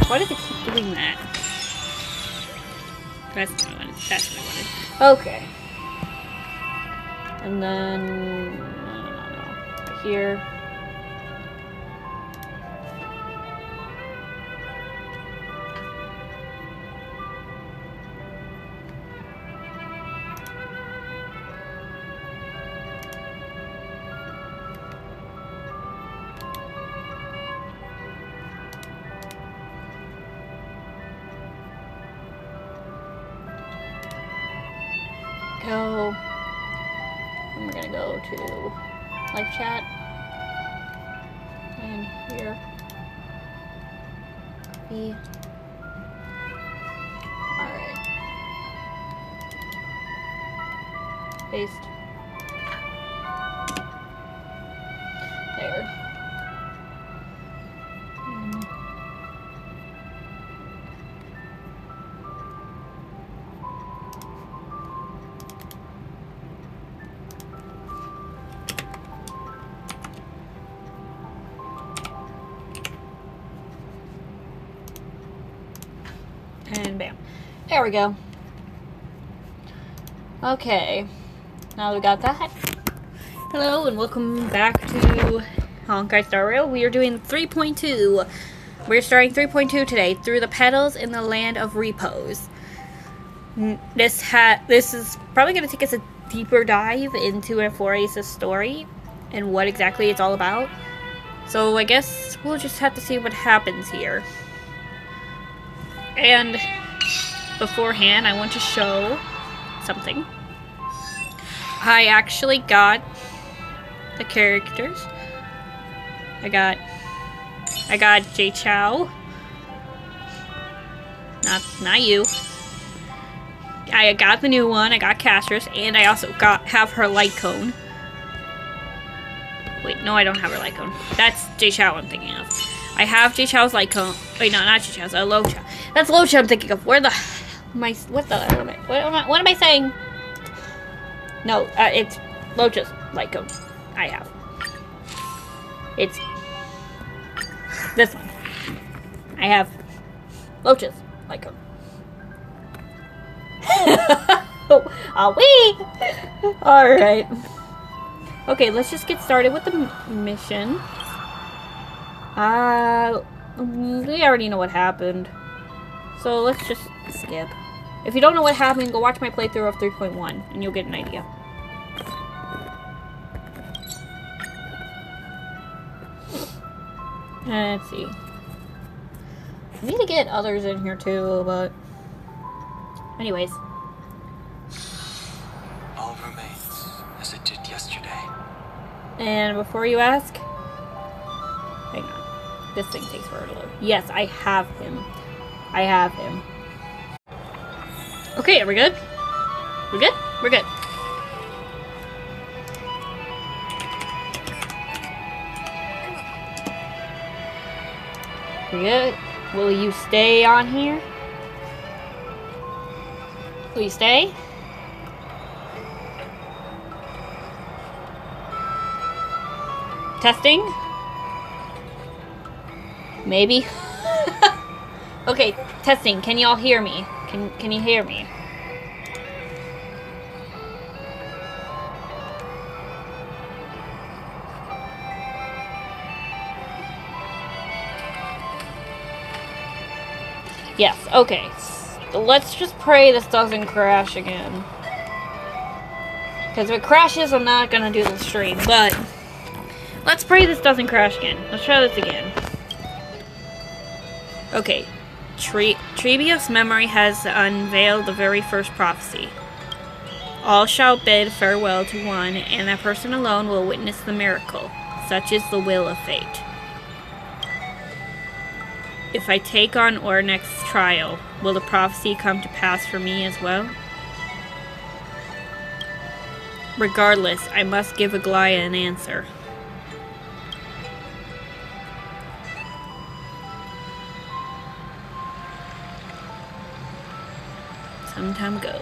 Why does it keep doing that? That's what I wanted. That's what I wanted. Okay. And then... no. Here. Go. And we're gonna go to live chat. And here. Copy. Alright. Paste. There. And bam. There we go. Okay. Now we got that. Hello and welcome back to Honkai Star Rail. We are doing 3.2. We're starting 3.2 today. Through the Petals in the Land of Repose. This is probably going to take us a deeper dive into Amphoreous' story and what exactly it's all about. So I guess we'll just have to see what happens here. And beforehand, I want to show something. I actually got the characters. I got Jay Chow. Not you. I got the new one. I got Castress, and I also have her light cone. Wait, no, I don't have her light cone. That's Jay Chow I'm thinking of. I have Jay Chow's light cone. Wait, no, not Jay Chow's. Locha. That's Locha I'm thinking of. Where the... what am I saying? No, it's Locha's light cone. I have. It's... this one. I have Locha's light cone. Wee! Alright. Okay, let's just get started with the mission. We already know what happened. So let's just skip. If you don't know what happened, go watch my playthrough of 3.1 and you'll get an idea. Let's see. I need to get others in here too, but... anyways. All remains as it did yesterday. And before you ask... hang on. This thing takes forever to load. Yes, I have him. I have him. Okay, are we good? We're good? We're good. We good? Will you stay on here? Will you stay? Testing? Maybe. Okay, testing. Can y'all hear me? Can you hear me? Yes, okay. So let's just pray this doesn't crash again. Because if it crashes, I'm not gonna do the stream, but let's pray this doesn't crash again. Let's try this again. Okay. Trebius' memory has unveiled the very first prophecy. All shall bid farewell to one, and that person alone will witness the miracle. Such is the will of fate. If I take on Ornek's trial, will the prophecy come to pass for me as well? Regardless, I must give Aglaya an answer. Some time ago.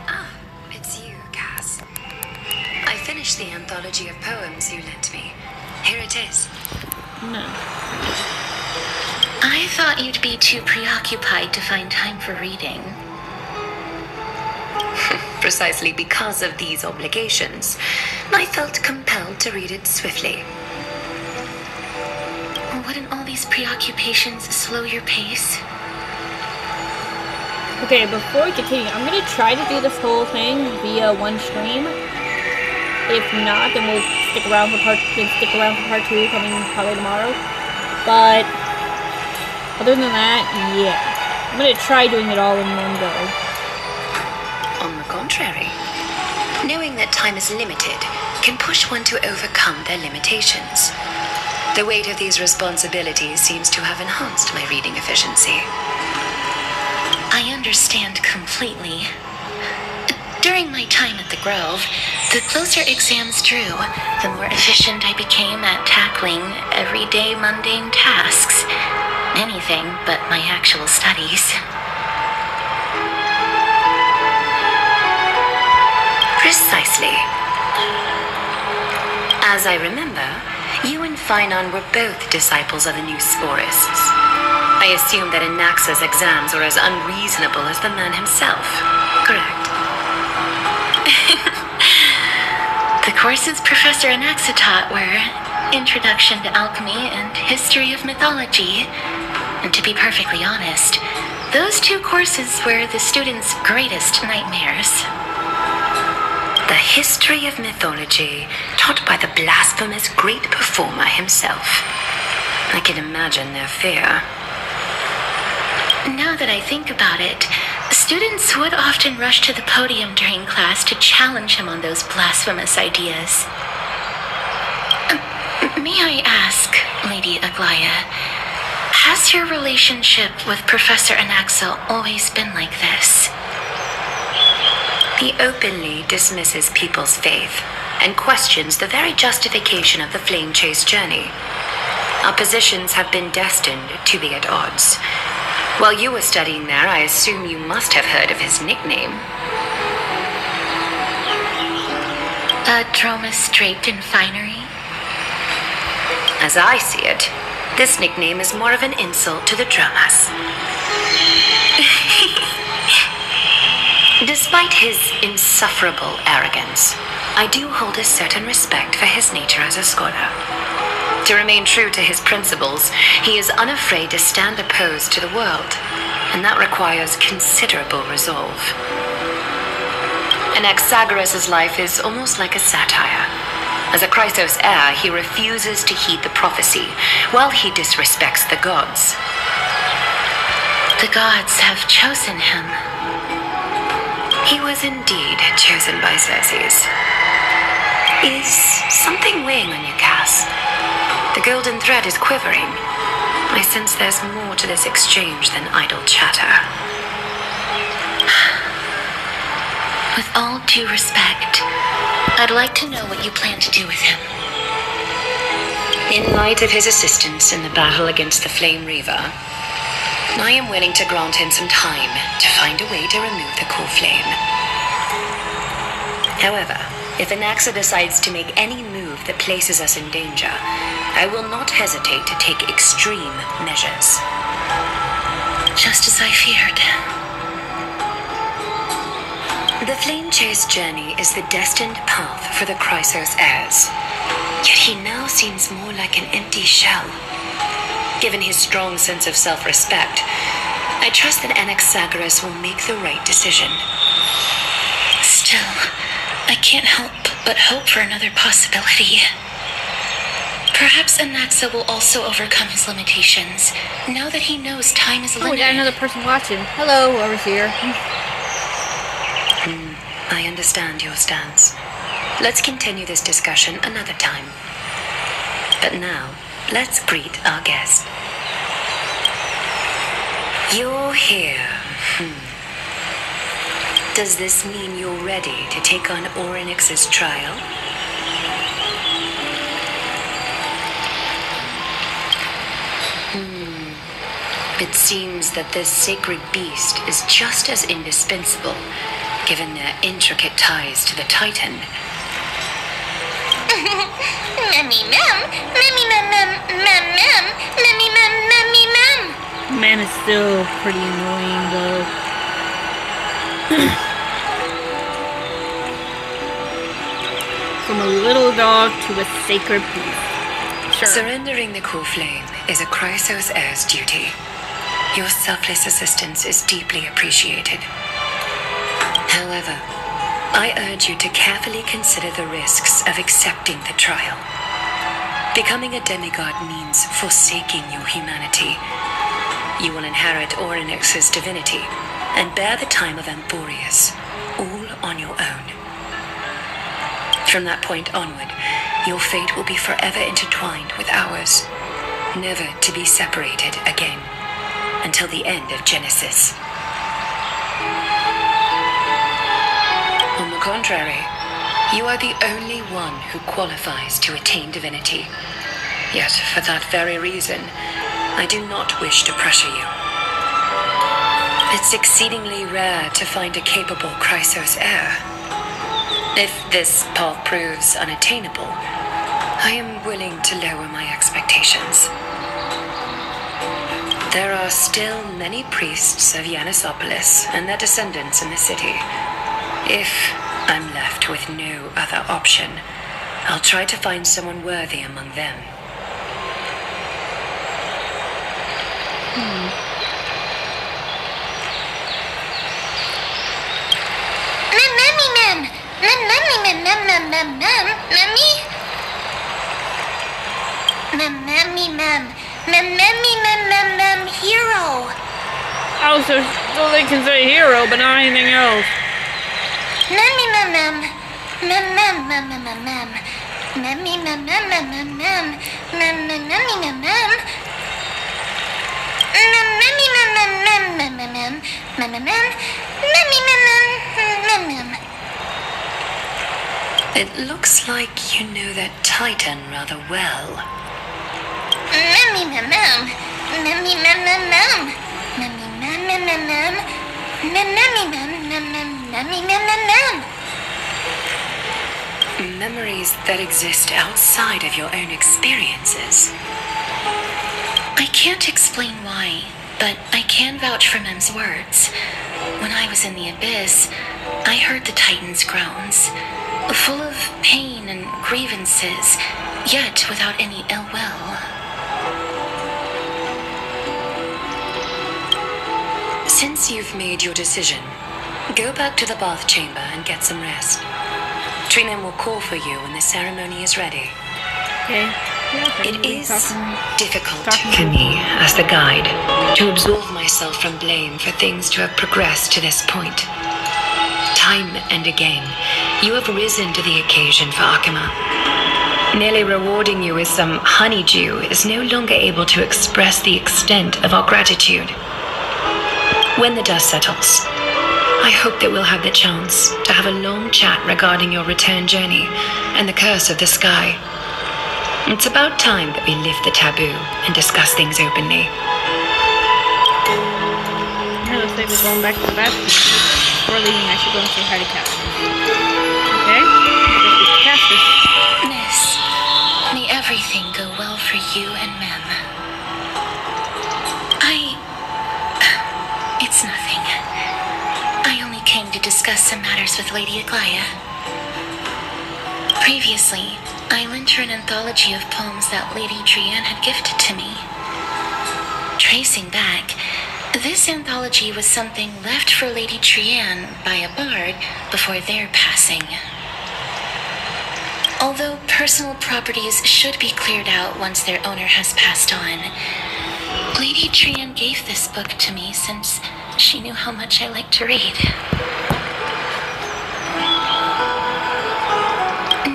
Ah, it's you, Cass. I finished the anthology of poems you lent me. Here it is. No. I thought you'd be too preoccupied to find time for reading. Precisely because of these obligations, I felt compelled to read it swiftly. Wouldn't all these preoccupations slow your pace? Okay, before we continue, I'm gonna try to do this whole thing via one stream. If not, then we'll stick around for part 2 coming probably tomorrow. But other than that, yeah. I'm gonna try doing it all in one go. On the contrary, knowing that time is limited can push one to overcome their limitations. The weight of these responsibilities seems to have enhanced my reading efficiency. I understand completely. During my time at the Grove, the closer exams drew, the more efficient I became at tackling everyday mundane tasks. Anything but my actual studies. Precisely. As I remember, you and Phainon were both disciples of the new Sporists. I assume that Anaxa's exams were as unreasonable as the man himself, correct? The courses Professor Anaxa taught were Introduction to Alchemy and History of Mythology. And to be perfectly honest, those two courses were the students' greatest nightmares. The history of mythology, taught by the blasphemous great performer himself. I can imagine their fear. Now that I think about it, students would often rush to the podium during class to challenge him on those blasphemous ideas. May I ask, Lady Aglaya, has your relationship with Professor Anaxa always been like this? He openly dismisses people's faith and questions the very justification of the Flame Chase journey. Our positions have been destined to be at odds. While you were studying there, I assume you must have heard of his nickname. A Dromus draped in finery? As I see it, this nickname is more of an insult to the Dromas. Despite his insufferable arrogance, I do hold a certain respect for his nature as a scholar. To remain true to his principles, he is unafraid to stand opposed to the world, and that requires considerable resolve. Anaxagoras' life is almost like a satire. As a Chrysos heir, he refuses to heed the prophecy, while he disrespects the gods. The gods have chosen him. He was indeed chosen by Xerxes. Is something weighing on you, Cass? The golden thread is quivering. I sense there's more to this exchange than idle chatter. With all due respect, I'd like to know what you plan to do with him. In light of his assistance in the battle against the Flame Reaver, I am willing to grant him some time to find a way to remove the core flame. However, if Anaxa decides to make any move that places us in danger, I will not hesitate to take extreme measures. Just as I feared. The Flame Chase journey is the destined path for the Chrysos heirs. Yet he now seems more like an empty shell. Given his strong sense of self-respect, I trust that Anaxagoras will make the right decision. Still, I can't help but hope for another possibility. Perhaps Anaxa will also overcome his limitations, now that he knows time is limited. Oh, we got another person watching. Hello, whoever's here. I understand your stance. Let's continue this discussion another time. But now, let's greet our guest. You're here. Does this mean you're ready to take on Orynyx's trial? It seems that this sacred beast is just as indispensable, given their intricate ties to the Titan. Memmy mem, memmy mem mem mem mem, memmy mem memmy mem. man is still pretty annoying, though. From a little dog to a sacred beast. Sure. Surrendering the core flame is a Chrysos heir's duty. Your selfless assistance is deeply appreciated. However, I urge you to carefully consider the risks of accepting the trial. Becoming a demigod means forsaking your humanity. You will inherit Orynyx's divinity and bear the time of Amphoreous, all on your own. From that point onward, your fate will be forever intertwined with ours, never to be separated again, until the end of Genesis. On the contrary, you are the only one who qualifies to attain divinity. Yet, for that very reason, I do not wish to pressure you. It's exceedingly rare to find a capable Chrysos heir. If this path proves unattainable, I am willing to lower my expectations. There are still many priests of Yanissopolis and their descendants in the city. If I'm left with no other option, I'll try to find someone worthy among them. Hero. Oh, so they can say hero, but not anything else. It looks like you know that Titan rather well. Memories that exist outside of your own experiences. I can't explain why, but I can vouch for Mem's words. When I was in the abyss, I heard the Titan's groans, full of pain and grievances, yet without any ill will. Since you've made your decision, go back to the bath chamber and get some rest. Trina will call for you when the ceremony is ready. Okay. It is difficult for me, as the guide, to absolve myself from blame for things to have progressed to this point. Time and again, you have risen to the occasion for Akima. Nearly rewarding you with some honeydew is no longer able to express the extent of our gratitude. When the dust settles, I hope that we'll have the chance to have a long chat regarding your return journey and the curse of the sky. It's about time that we lift the taboo and discuss things openly. Yeah, looks like we're going back to the bathroom. Before leaving, I should go and say hi to Casper. Okay? Casper. Miss, may everything go well for you and Mem. It's nothing. I only came to discuss some matters with Lady Aglaya. Previously, I lent her an anthology of poems that Lady Trianne had gifted to me. Tracing back, this anthology was something left for Lady Trianne by a bard before their passing. Although personal properties should be cleared out once their owner has passed on, Lady Trianne gave this book to me since she knew how much I like to read.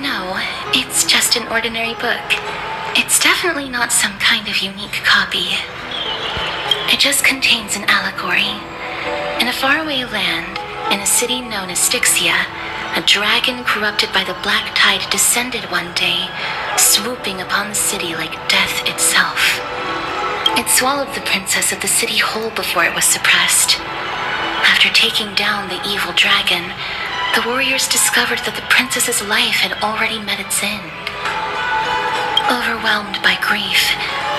No, it's just an ordinary book. It's definitely not some kind of unique copy. It just contains an allegory. In a faraway land, in a city known as Styxia, a dragon corrupted by the black tide descended one day, swooping upon the city like death itself. It swallowed the princess of the city whole before it was suppressed. After taking down the evil dragon, the warriors discovered that the princess's life had already met its end. Overwhelmed by grief,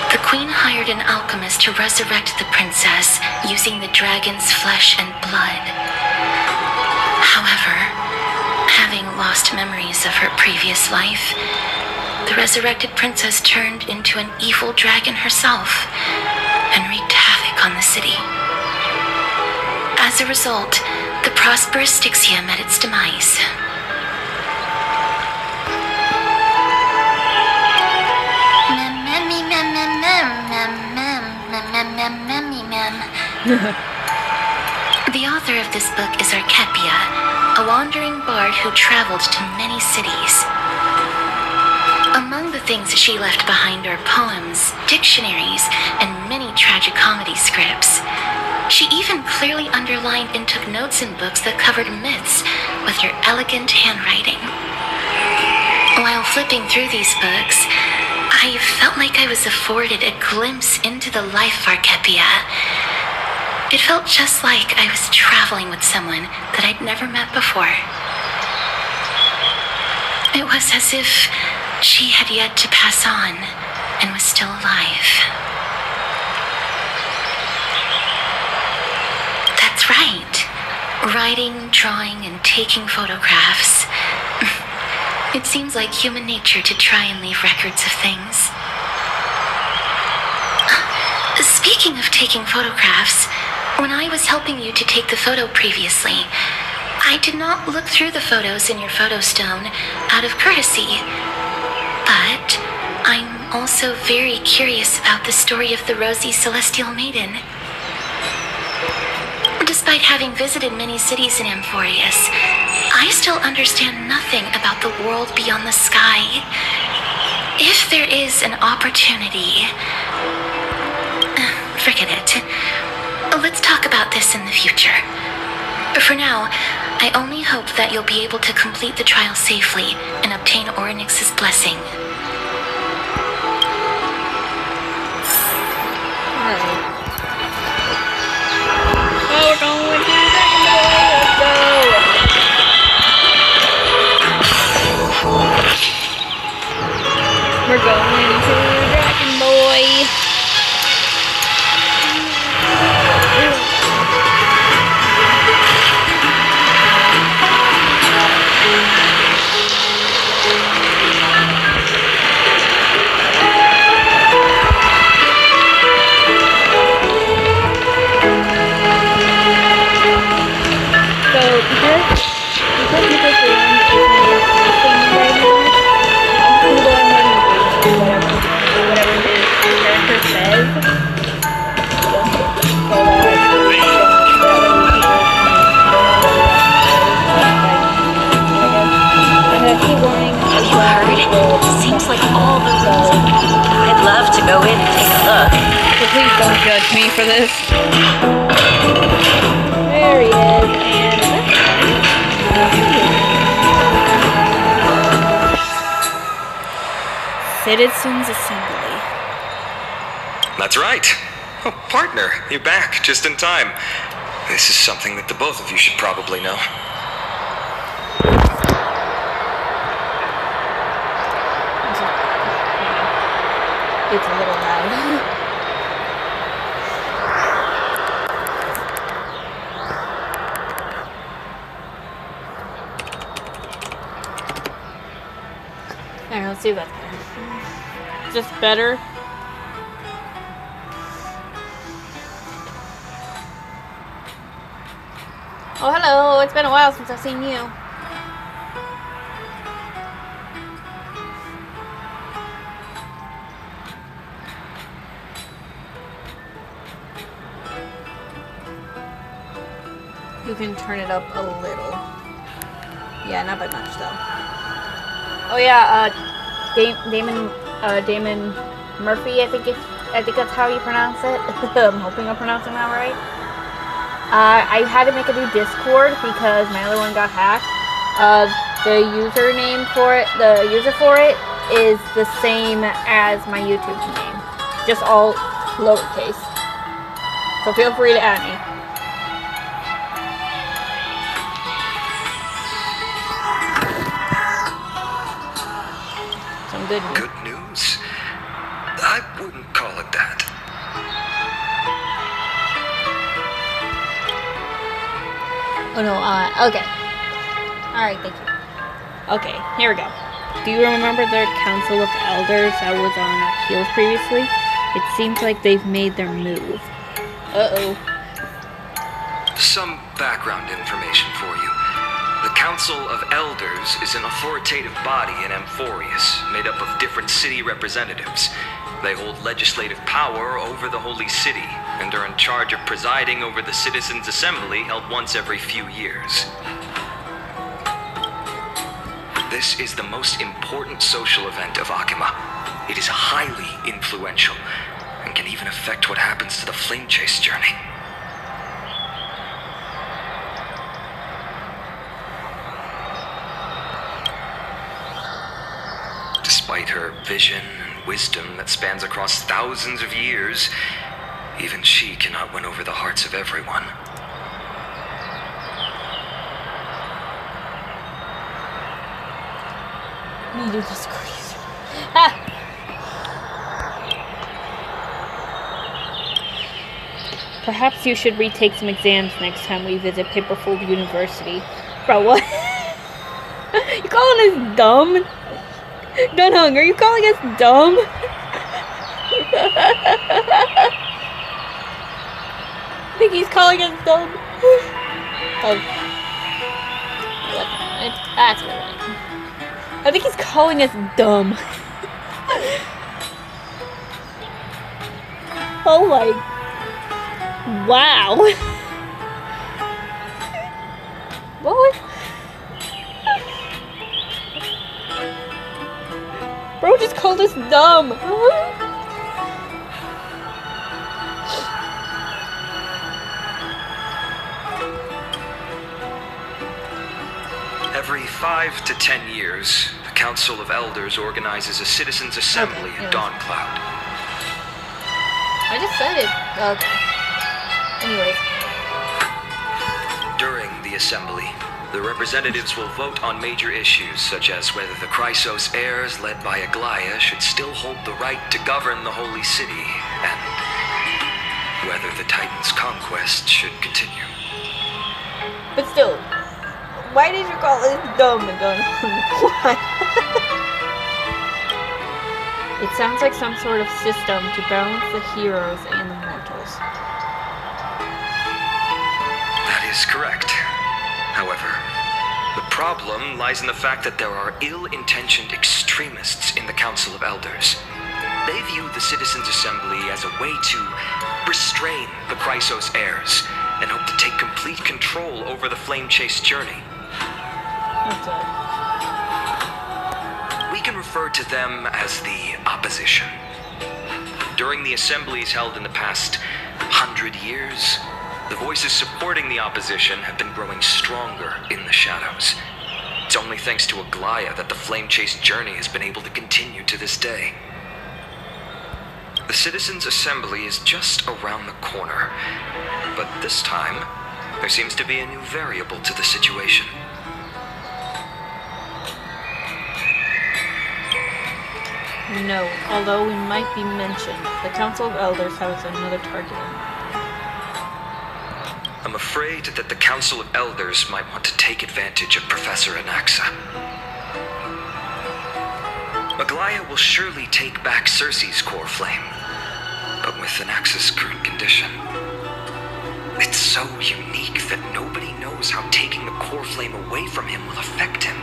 the Queen hired an alchemist to resurrect the princess using the dragon's flesh and blood. However, having lost memories of her previous life, the resurrected princess turned into an evil dragon herself and wreaked havoc on the city. As a result, the prosperous Styxia met its demise. The author of this book is Archepia, a wandering bard who traveled to many cities. Among the things she left behind are poems, dictionaries, and many tragicomedy scripts. She even clearly underlined and took notes in books that covered myths with her elegant handwriting. While flipping through these books, I felt like I was afforded a glimpse into the life of Archepia. It felt just like I was traveling with someone that I'd never met before. It was as if she had yet to pass on and was still alive. That's right. Writing, drawing, and taking photographs. It seems like human nature to try and leave records of things. Speaking of taking photographs, when I was helping you to take the photo previously, I did not look through the photos in your photo stone out of courtesy. But I'm also very curious about the story of the rosy celestial maiden. Despite having visited many cities in Amphoreous, I still understand nothing about the world beyond the sky. If there is an opportunity... forget it. Let's talk about this in the future. For now, I only hope that you'll be able to complete the trial safely and obtain Orynyx's blessing. Oh, we're going to Dragon Boy. Let's go. We're going to Dragon Boy. Seems like all the rooms. I'd love to go in and take a look. So please don't judge me for this. There he is, and Citizens Assembly. That's right. Oh, partner, you're back just in time. This is something that the both of you should probably know. It's a little loud. Alright, let's see if that's better. Just better. Oh, hello. It's been a while since I've seen you. You can turn it up a little. Yeah, not by much though. Oh yeah, Damon Murphy, I think that's how you pronounce it. I'm hoping I'm pronouncing that right. I had to make a new Discord because my other one got hacked. The username for it, the user for it, is the same as my YouTube name, just all lowercase. So feel free to add me. Good news? I wouldn't call it that. Oh no, okay. Alright, thank you. Okay, here we go. Do you remember the Council of Elders that was on our heels previously? It seems like they've made their move. Uh-oh. Some background information for you. The Council of Elders is an authoritative body in Amphoreous, made up of different city representatives. They hold legislative power over the Holy City, and are in charge of presiding over the Citizens' Assembly held once every few years. This is the most important social event of Akima. It is highly influential, and can even affect what happens to the Flame Chase journey. Despite her vision and wisdom that spans across thousands of years, even she cannot win over the hearts of everyone. You're just crazy. Ah! Perhaps you should retake some exams next time we visit Paperfold University. Bro, what? You calling us dumb? Dunhung, are you calling us dumb? I think he's calling us dumb. Oh. That's what I meant. I think he's calling us dumb. Oh my. Wow. What? Bro just called us dumb. Every 5 to 10 years, the Council of Elders organizes a Citizens' Assembly in Dawncloud. I just said it. Okay. Anyways. During the assembly, the representatives will vote on major issues such as whether the Chrysos heirs led by Aglaya should still hold the right to govern the Holy City, and whether the Titan's conquest should continue. But still, why did you call us dumb again? Why? It sounds like some sort of system to balance the heroes and the mortals. That is correct. However, the problem lies in the fact that there are ill-intentioned extremists in the Council of Elders. They view the Citizens' Assembly as a way to restrain the Chrysos heirs and hope to take complete control over the Flame Chase journey. What's up? We can refer to them as the opposition. During the assemblies held in the past 100 years, the voices supporting the opposition have been growing stronger in the shadows. It's only thanks to Aglaya that the Flame Chase journey has been able to continue to this day. The Citizens' Assembly is just around the corner, but this time, there seems to be a new variable to the situation. No, although we might be mentioned, the Council of Elders has another target. I'm afraid that the Council of Elders might want to take advantage of Professor Anaxa. Aglaya will surely take back Cersei's core flame, but with Anaxa's current condition, it's so unique that nobody knows how taking the core flame away from him will affect him.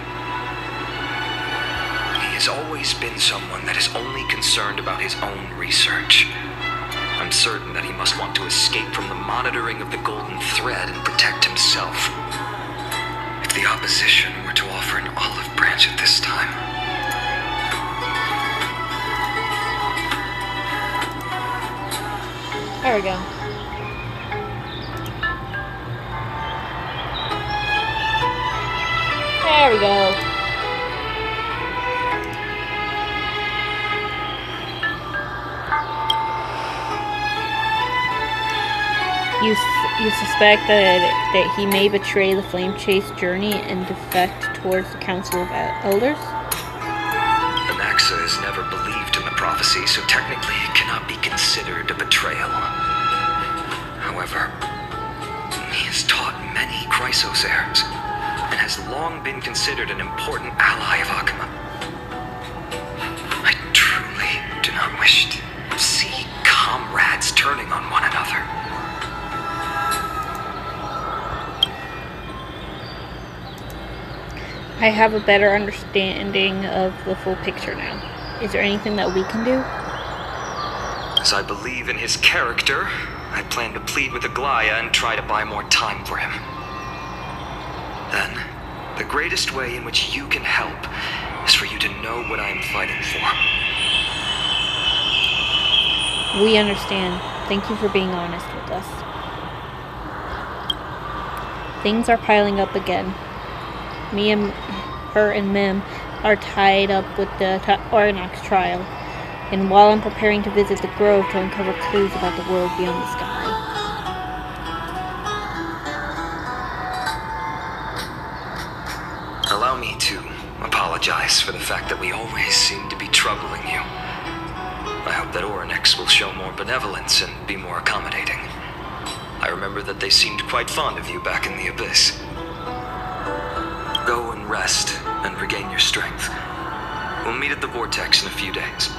He has always been someone that is only concerned about his own research. I'm certain that he must want to escape from the monitoring of the Golden Thread and protect himself. If the opposition were to offer an olive branch at this time... There we go. There we go. You suspect that he may betray the Flame Chase journey and defect towards the Council of Elders? Anaxa has never believed in the prophecy, so technically it cannot be considered a betrayal. However, he has taught many Chrysos heirs, and has long been considered an important ally of Akuma. I truly do not wish to see comrades turning on one another. I have a better understanding of the full picture now. Is there anything that we can do? As I believe in his character, I plan to plead with Aglaya and try to buy more time for him. Then, the greatest way in which you can help is for you to know what I am fighting for. We understand. Thank you for being honest with us. Things are piling up again. Me and her and Mim are tied up with the Orinox trial, and while I'm preparing to visit the Grove to uncover clues about the world beyond the sky. Allow me to apologize for the fact that we always seem to be troubling you. I hope that Orinox will show more benevolence and be more accommodating. I remember that they seemed quite fond of you back in the Abyss. Go and rest and regain your strength. We'll meet at the Vortex in a few days.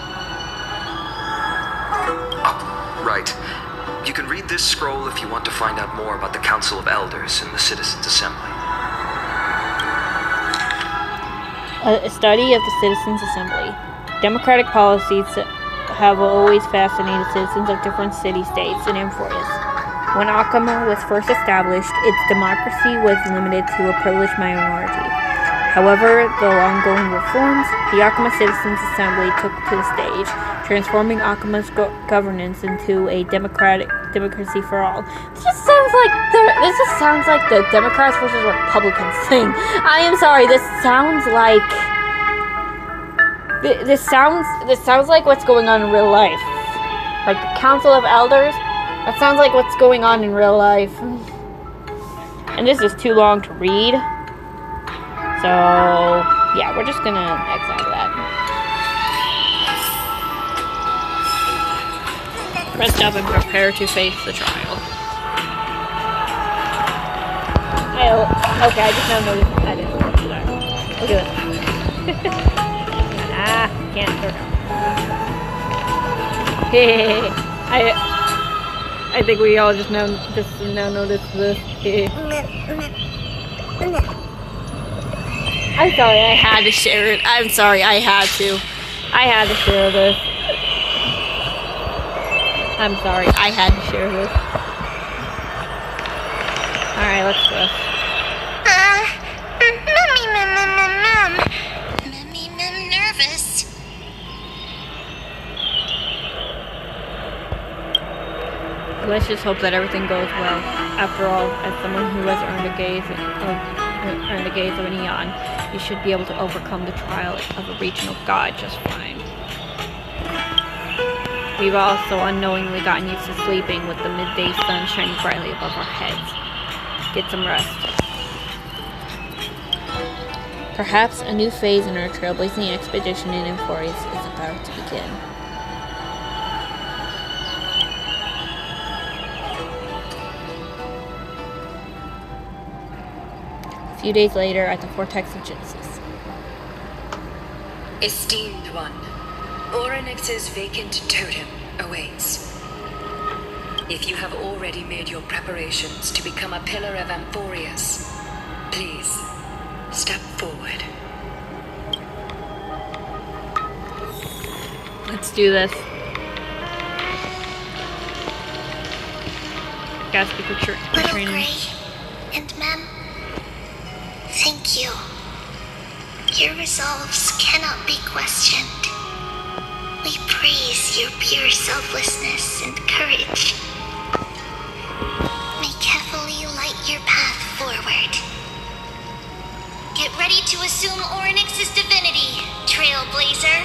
Oh, right. You can read this scroll if you want to find out more about the Council of Elders and the Citizens' Assembly. A study of the Citizens' Assembly. Democratic policies have always fascinated citizens of different city-states in Amphoreous. When Akuma was first established, its democracy was limited to a privileged minority. However, the ongoing reforms, the Akuma Citizens' Assembly took to the stage, transforming Akuma's governance into a democracy for all. This just sounds like the Democrats versus Republicans thing. I am sorry. This sounds like this sounds like what's going on in real life. Like the Council of Elders. That sounds like what's going on in real life. And this is too long to read. So, yeah, we're just gonna exile that. Rest up and prepare to face the trial. Okay, I just now noticed I didn't do that. Look at this. Can't turn out. I think we all just now noticed this. I'm sorry, I had to share it. I'm sorry, I had to. I had to share this. I'm sorry, I had to share this. Alright, let's go. I'm nervous. Let's just hope that everything goes well. After all, as someone who has earned the gaze of an Eon, you should be able to overcome the trial of a regional god just fine. We've also unknowingly gotten used to sleeping with the midday sun shining brightly above our heads. Get some rest. Perhaps a new phase in our trailblazing expedition in Amphoreous is about to begin. A few days later, at the Vortex of Genesis. Esteemed one, Orynyx's vacant totem awaits. If you have already made your preparations to become a pillar of Amphoreous, please step forward. Let's do this. Gotta speak with Little training. Gray and Mem, thank you. Your resolves cannot be questioned. We praise your pure selflessness and courage. May carefully light your path forward. Get ready to assume Orynyx's divinity, Trailblazer.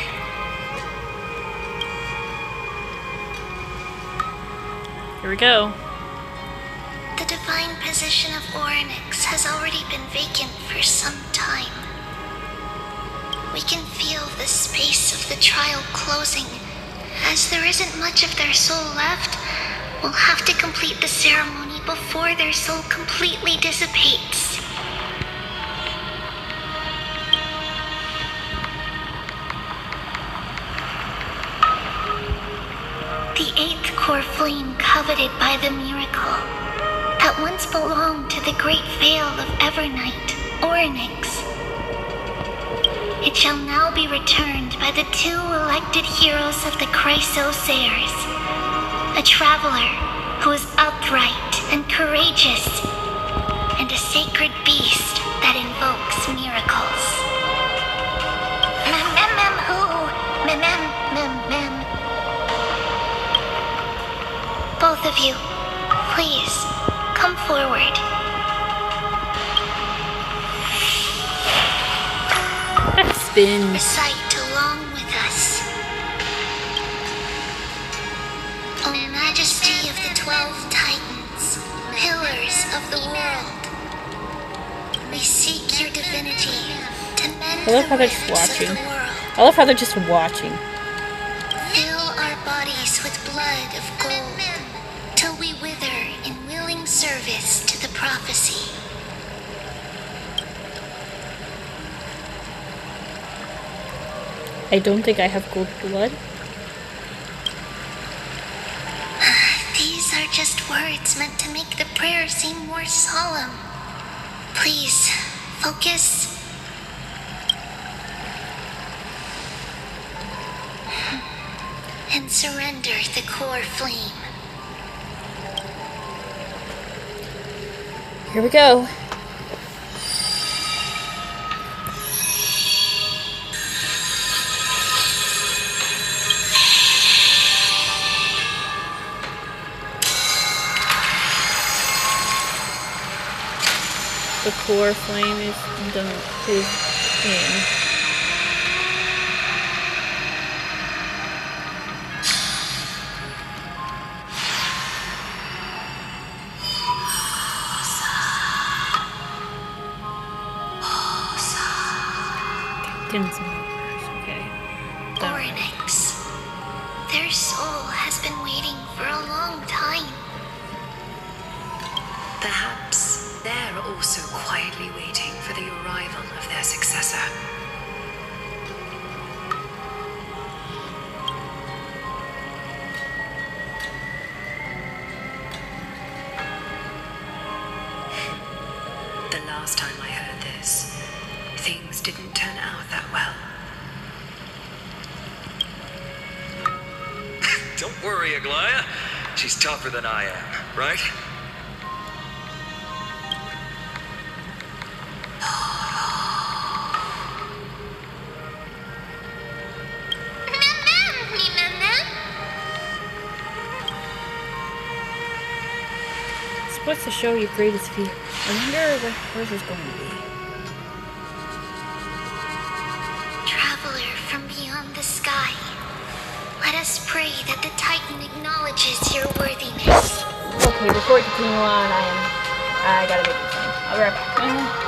Here we go. The divine position of Orynyx has already been vacant for some time. We can feel the space of the trial closing. As there isn't much of their soul left, we'll have to complete the ceremony before their soul completely dissipates. The eighth core flame coveted by the miracle that once belonged to the great veil of Evernight, Orynyx. It shall now be returned by the two elected heroes of the Chrysosairs, a traveler who is upright and courageous, and a sacred beast that invokes miracles. Both of you, please, come forward. Spin. Recite along with us. O Majesty of the 12 Titans, pillars of the world, we seek your divinity to mend I love how the they're just rifts of watching. the world. I love how they're just watching. Fill our bodies with blood of gold till we wither in willing service to the prophecy. I don't think I have gold blood. These are just words meant to make the prayer seem more solemn. Please, focus. And surrender the core flame. Here we go. The core flame is in. Okay. Orynyx. Their soul has been waiting for a long time. Perhaps they're also quietly waiting for the arrival of their successor. The last time I heard this, things didn't turn out that well. Don't worry, Aglaya. She's tougher than I am, right? It's supposed to show your greatest fear. I wonder what hers is going to be. Traveler from beyond the sky, let us pray that the Titan acknowledges your worthiness. Okay, before we continue on, I gotta make this thing. I'll be right back.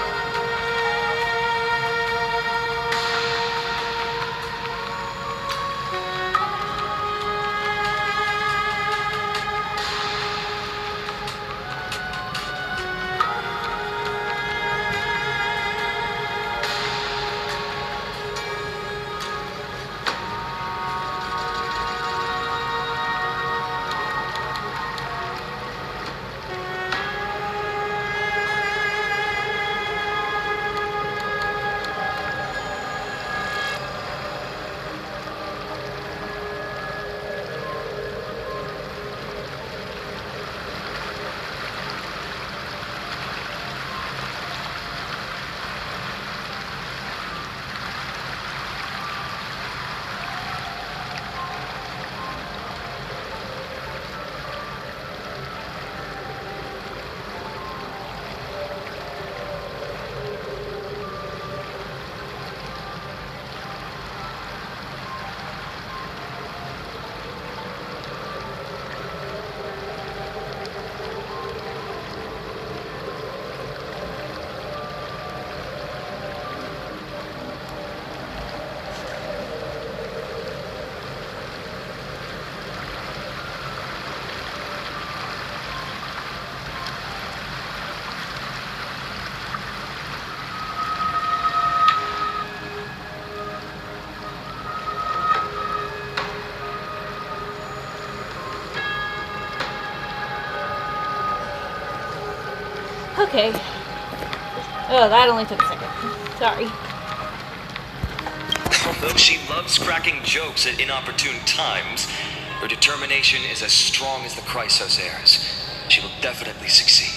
Okay. Oh, that only took a second. Sorry. Although she loves cracking jokes at inopportune times, her determination is as strong as the Chrysosairs. She will definitely succeed.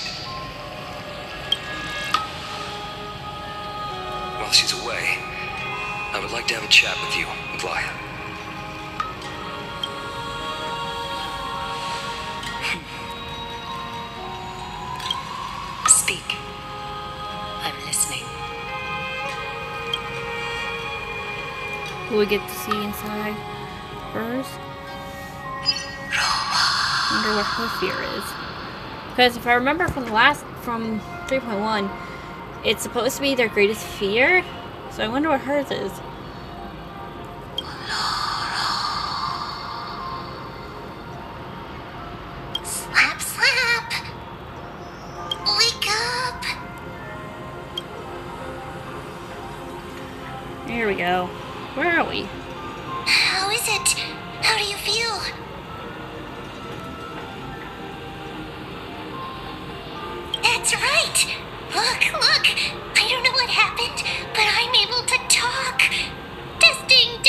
While she's away, I would like to have a chat with you, Glaya. Speak. I'm listening. Will we get to see inside hers? Wonder what her fear is. Because if I remember from 3.1, it's supposed to be their greatest fear. So I wonder what hers is. Slap, slap. Wake up. Here we go. Where are we? How is it? How do you feel? That's right. Look. I don't know what happened, but I'm able to talk. Testing.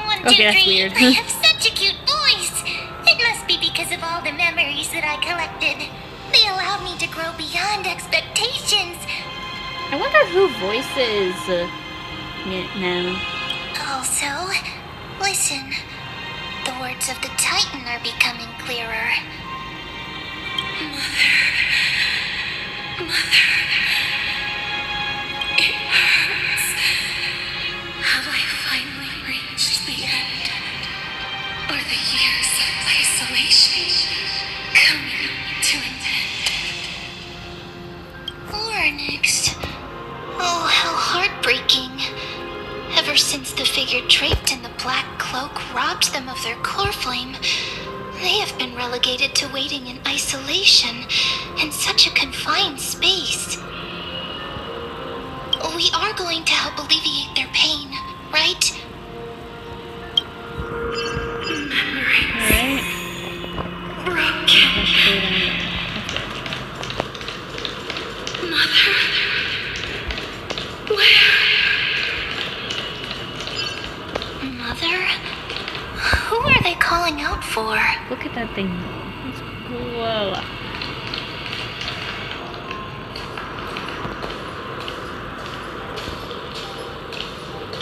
1, 2, Okay, that's 3. weird. I have such a cute voice. It must be because of all the memories that I collected. They allowed me to grow beyond expectations. I wonder who voices now. Also, listen. The words of the Titan are becoming clearer. Mother. It hurts. Have I finally reached the end? Are the years of isolation coming to an end? Oryx. Oh, how heartbreaking. Ever since the figure draped in the black cloak robbed them of their core flame, they have been relegated to waiting in isolation in such a confined space. We are going to help alleviate their pain, right? Alright. Broken. Mother. Where? Mother? Who are they calling out for? Look at that thing. It's cool.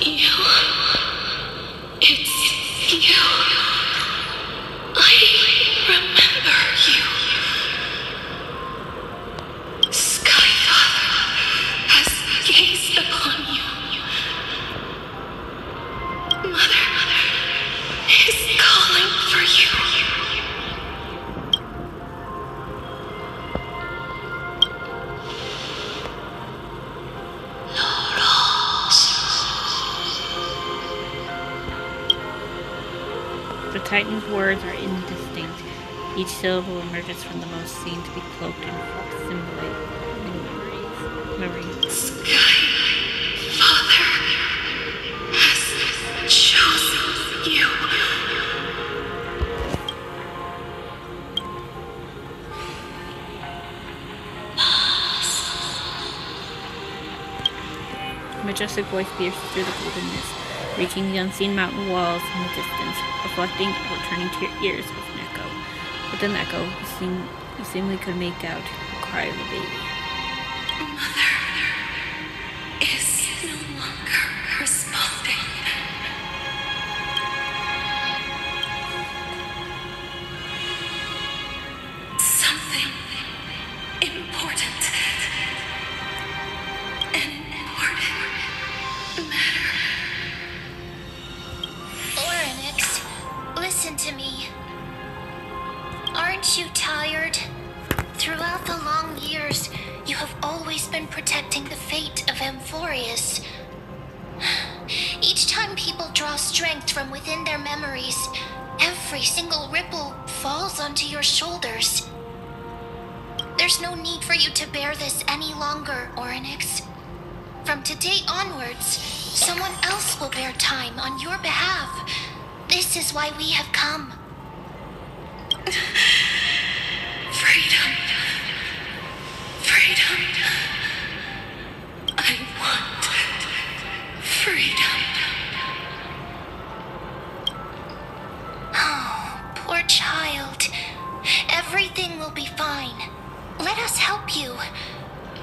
You. It's you. I remember you. Skyfather has gazed upon you. Mother is calling for you. The Titan's words are indistinct. Each syllable emerges from the most seem to be cloaked in symbolic memories. Skyfather has chosen you. A majestic voice pierces through the golden mist, reaching the unseen mountain walls in the distance, reflecting and returning to your ears with an echo. With an echo, you seemingly could make out the cry of a baby. Mother is no longer responding. Something important. An important matter. Oryx, listen to me. Aren't you tired? Throughout the long years, you have always been protecting the fate of Amphoreous. Each time people draw strength from within their memories, every single ripple falls onto your shoulders. There's no need for you to bear this any longer, Oryx. From today onwards, someone else will bear time on your behalf. This is why we have come. Freedom. Freedom. I want freedom. Oh, poor child. Everything will be fine. Let us help you.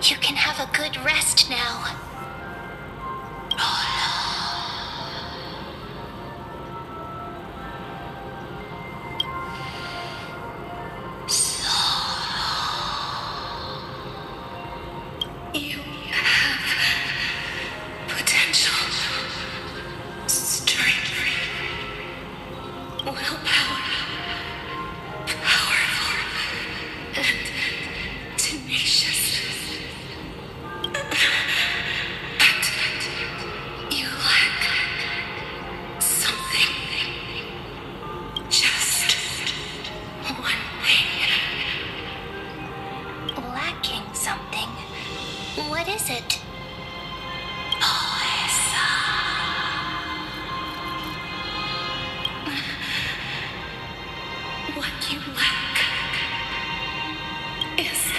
You can have a good rest now. You have potential, strength, willpower, powerful, and tenacious. But you lack something. Just one thing. Lacking something. What is it? What you lack is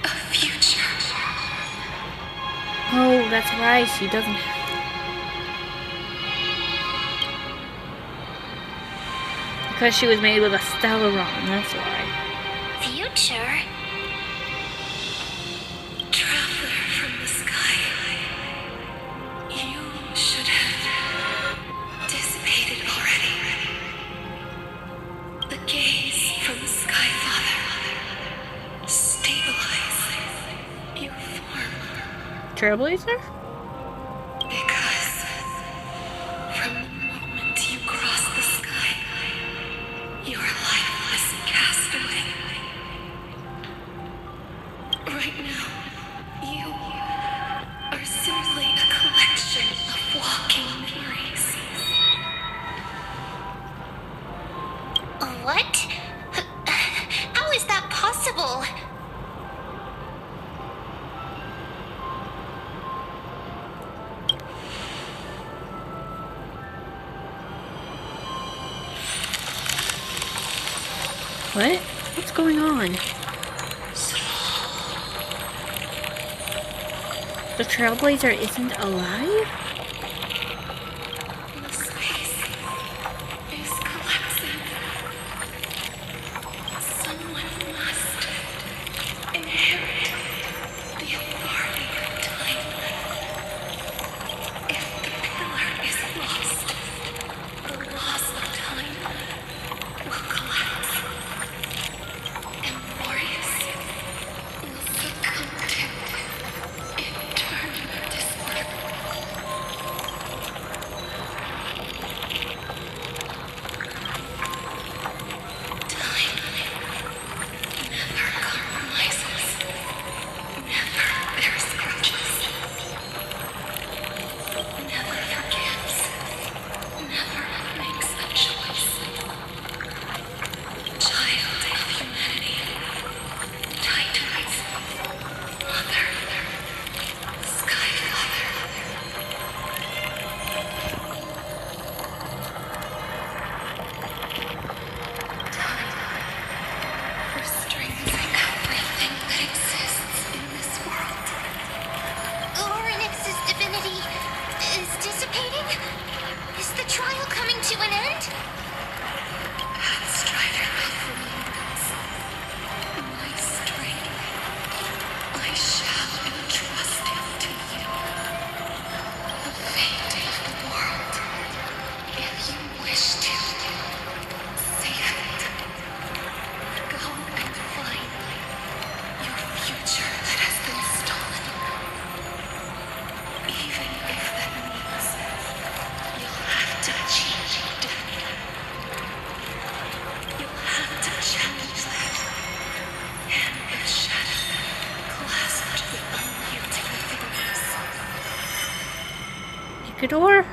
a future. Oh, that's right. She doesn't. Because she was made with a Stellaron, that's why. Future? Traveler from the sky, you should have dissipated already. The gaze from the Sky Father stabilize your form. Trailblazer? Because from the moment you cross the sky, your life was cast away. Right now, you are simply a collection of walking memories. What? How is that possible? What? What's going on? The Trailblazer isn't alive? The space is collapsing. Someone must inherit the authority of time. If the pillar is lost, the laws of time will collapse. Amphoreous will succumb to eternal despair. Time never compromises, never bears grudges, never forgives, never makes a choice. Child of humanity, Titans, Mother, Sky Father. Time restrains everything that exists in this world. Orynyx's divinity is dissipating? Is the trial coming to an end? Strider of remembrance, my strength, I shall entrust it to you. The fate of the world, if you wish to save it. Go and find your future that has been stolen. Even if that means you'll have to change death. You'll have to challenge that. And the shadow clasped with unyielding fingers. Icador?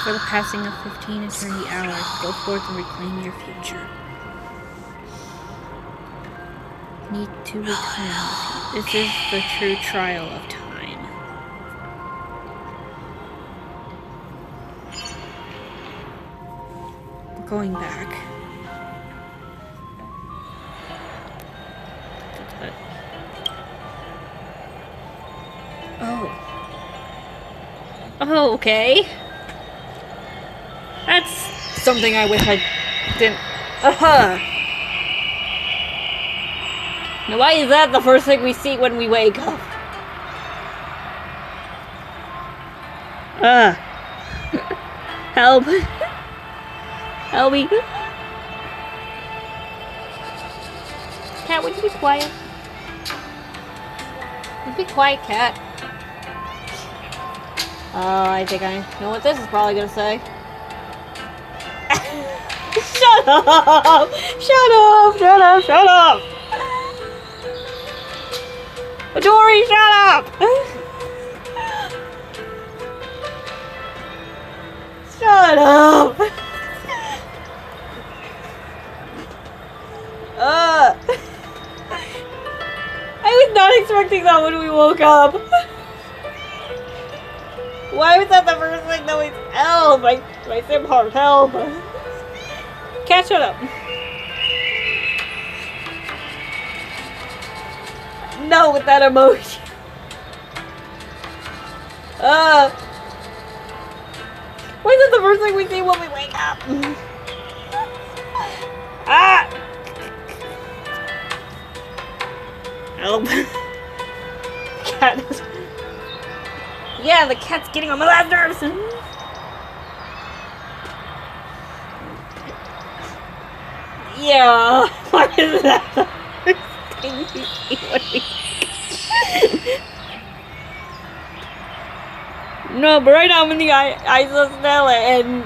For the passing of 15 eternity hours, go forth and reclaim your future. Need to reclaim. This is the true trial of time. We're going back. Oh, okay. That's something I wish I didn't. Now, why is that the first thing we see when we wake up? Help. Help me. Cat, would you be quiet? Would you be quiet, Cat? Oh, I think I know what this is probably gonna say. Shut up! Shut up! Shut up! Shut up! Dory, shut up! Shut up! I was not expecting that when we woke up. Why was that the first thing that we... Help! My sim heart, help! Cat, shut up. No, with that emoji. Why is that the first thing we see when we wake up? Help. Cat is... Yeah, the cat's getting on my last nerves. Yeah, why is that the first thing we see when we... No, but right now I'm in the eyes of Stella and...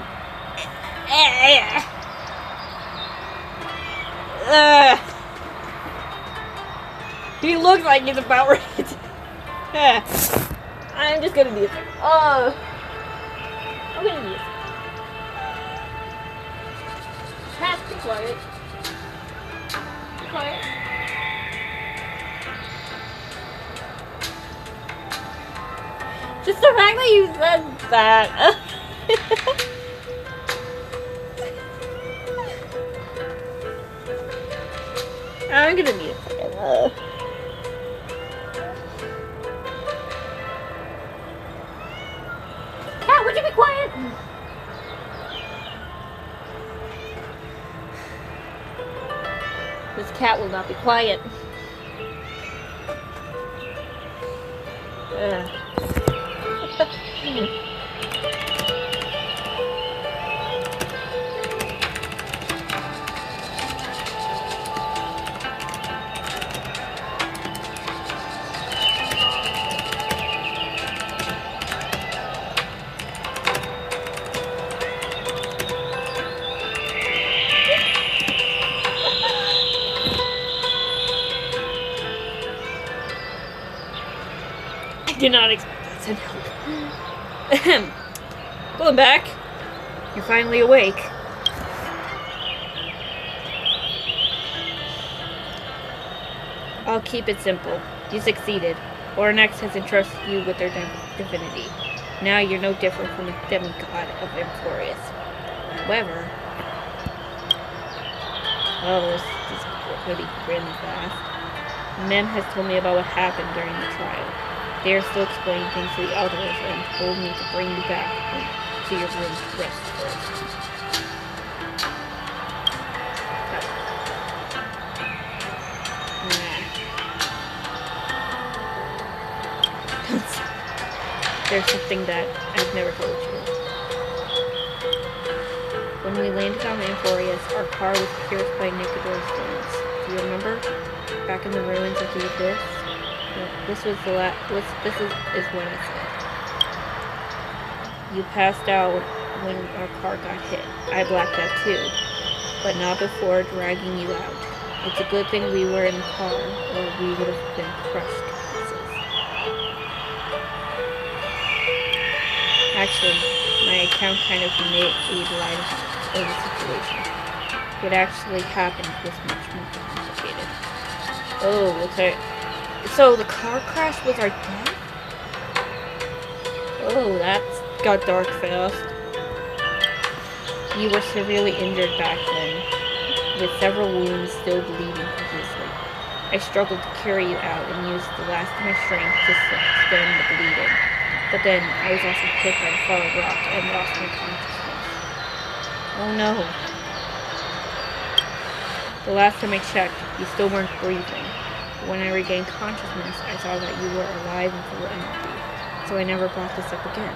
He looks like he's about ready to... I'm just gonna be a second. I'm gonna be a second. Cat, be quiet. Be quiet. Just the fact that you said that. I'm gonna be a second. Cat, would you be quiet? This cat will not be quiet. I did not expect that to help. Going back. You're finally awake. I'll keep it simple. You succeeded. Ornex has entrusted you with their divinity. Now you're no different from the demigod of Amphoreous. However... Oh, this is really fast. Mem has told me about what happened during the trial. They are still explaining things to the others and told me to bring you back to your room to rest first. There's something that I've never told you. When we landed on Amphoreous, our car was pierced by Nicodor stones. Do you remember? Back in the ruins of the abyss? This was the this is what I said. You passed out when our car got hit. I blacked out too, but not before dragging you out. It's a good thing we were in the car, or we would have been crushed to pieces. Actually, my account kind of made light of the situation. What actually happened was much more complicated. Oh, okay. So the car crash was our death? Oh, that got dark fast. You were severely injured back then, with several wounds still bleeding profusely. I struggled to carry you out and used the last of my strength to stem the bleeding. But then I was also hit by a falling rock and lost my consciousness. Oh no. The last time I checked, you still weren't breathing. But when I regained consciousness, I saw that you were alive and full of energy. So I never brought this up again.